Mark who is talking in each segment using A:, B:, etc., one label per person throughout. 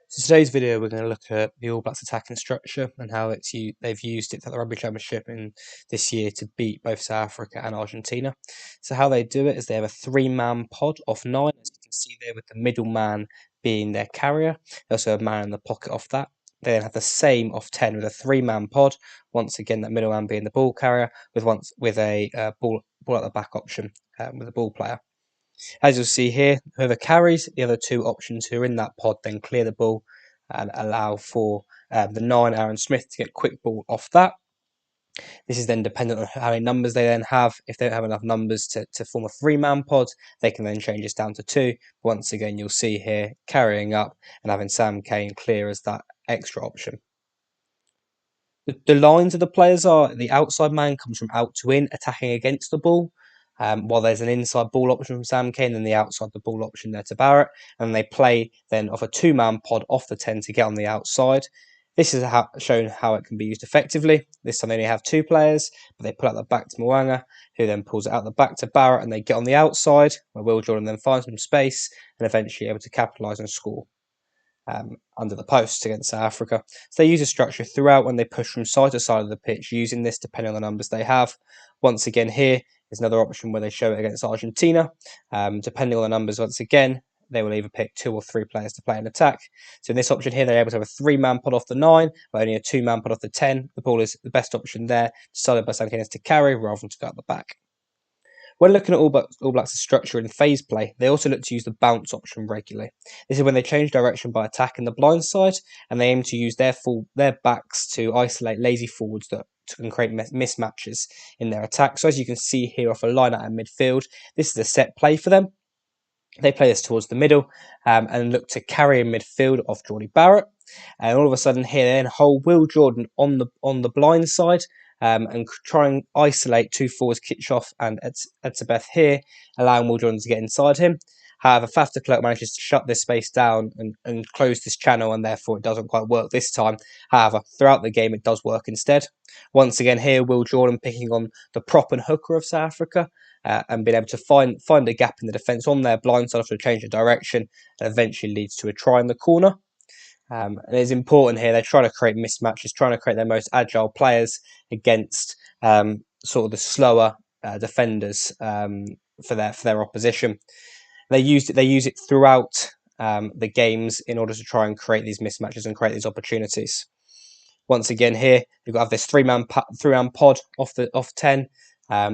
A: So today's video, we're going to look at the All Blacks attacking structure and how they've used it for the Rugby Championship in this year to beat both South Africa and Argentina. So how they do it is they have a three-man pod off 9, as you can see there, with the middle man being their carrier. They also have a man in the pocket off that. They then have the same off 10 with a three-man pod. Once again, that middle man being the ball carrier with a ball at the back option with a ball player. As you'll see here, whoever carries, the other two options who are in that pod then clear the ball and allow for the 9, Aaron Smith, to get quick ball off that. This is then dependent on how many numbers they then have. If they don't have enough numbers to form a three-man pod, they can then change this down to 2. Once again, you'll see here carrying up and having Sam Cane clear as that extra option. The lines of the players are the outside man comes from out to in, attacking against the ball. While there's an inside ball option from Sam Cane and the outside the ball option there to Barrett, and they play then off a two-man pod off the 10 to get on the outside. This is shown how it can be used effectively. This time they only have 2 players, but they pull out the back to Mwanga, who then pulls it out the back to Barrett, and they get on the outside, where Will Jordan then finds some space and eventually able to capitalise and score under the post against South Africa. So they use a structure throughout when they push from side to side of the pitch, using this depending on the numbers they have. Once again, here is another option where they show it against Argentina. Depending on the numbers, once again, they will either pick 2 or 3 players to play an attack. So in this option here, they're able to have a 3-man pod off the 9, but only a 2-man pod off the 10. The ball is the best option there, decided by Sam Cane to carry rather than to go at the back. When looking at All Blacks' structure in phase play, they also look to use the bounce option regularly. This is when they change direction by attacking the blind side, and they aim to use their backs to isolate lazy forwards that can create mismatches in their attack. So as you can see here off a line out in midfield, this is a set play for them. They play this towards the middle and look to carry in midfield off Geordie Barrett. And all of a sudden here, they then hold Will Jordan on the blind side and try and isolate 2 forwards, Kitchoff and Etzebeth here, allowing Will Jordan to get inside him. However, Faf de Klerk manages to shut this space down and close this channel, and therefore it doesn't quite work this time. However, throughout the game, it does work instead. Once again here, Will Jordan picking on the prop and hooker of South Africa and being able to find a gap in the defence on their blind side after a change of direction, and eventually leads to a try in the corner. And it's important here, they're trying to create mismatches, trying to create their most agile players against sort of the slower defenders for their opposition. They use it throughout the games in order to try and create these mismatches and create these opportunities. Once again here, you've got to have this three-man pod off 10.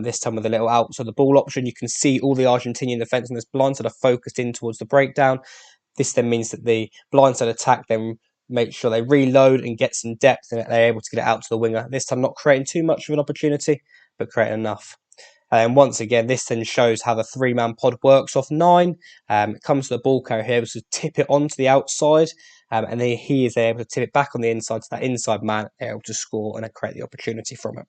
A: This time with a little outside the ball option. You can see all the Argentinian defence on this blind side are focused in towards the breakdown. This then means that the blindside attack then make sure they reload and get some depth, and they're able to get it out to the winger. This time not creating too much of an opportunity, but creating enough. And once again, this then shows how the 3-man pod works off 9. It comes to the ball carrier here, able to tip it onto the outside, and then he is able to tip it back on the inside to that inside man, able to score and create the opportunity from it.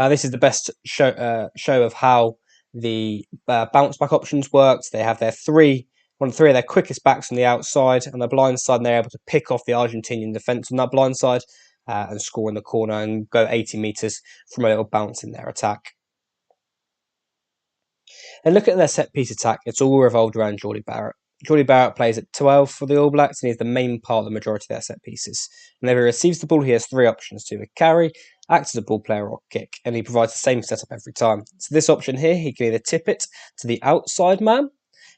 A: This is the best show of how the bounce back options worked. They have their 3 of their quickest backs on the outside, and the blind side, and they're able to pick off the Argentinian defence on that blind side and score in the corner and go 80 metres from a little bounce in their attack. And look at their set piece attack, it's all revolved around Geordie Barrett. Geordie Barrett plays at 12 for the All Blacks, and he's the main part of the majority of their set pieces. Whenever he receives the ball, he has 3 options: to carry, act as a ball player, or kick, and he provides the same setup every time. So this option here, he can either tip it to the outside man,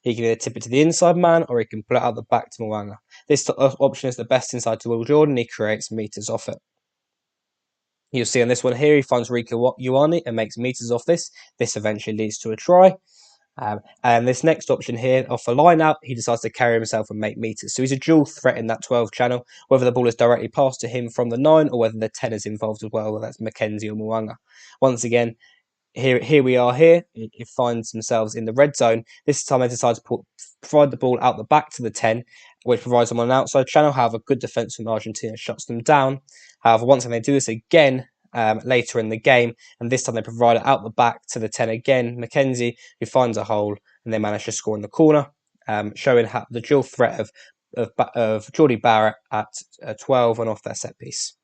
A: he can either tip it to the inside man, or he can pull it out the back to Mwanga. This option is the best inside to Will Jordan. He creates meters off it. You'll see on this one here, he finds Rieko Ioane and makes meters off this. This eventually leads to a try. And this next option here, off a line out, he decides to carry himself and make meters. So he's a dual threat in that 12 channel, whether the ball is directly passed to him from the 9 or whether the 10 is involved as well, whether that's Mackenzie or Mwanga. Once again, here we are here. It finds themselves in the red zone. This time they decide to provide the ball out the back to the 10, which provides them on an outside channel. However, good defence from Argentina shuts them down. However, once they do this again later in the game, and this time they provide it out the back to the 10 again, Mackenzie, who finds a hole, and they manage to score in the corner, showing how the dual threat of Geordie Barrett at 12 and off their set piece.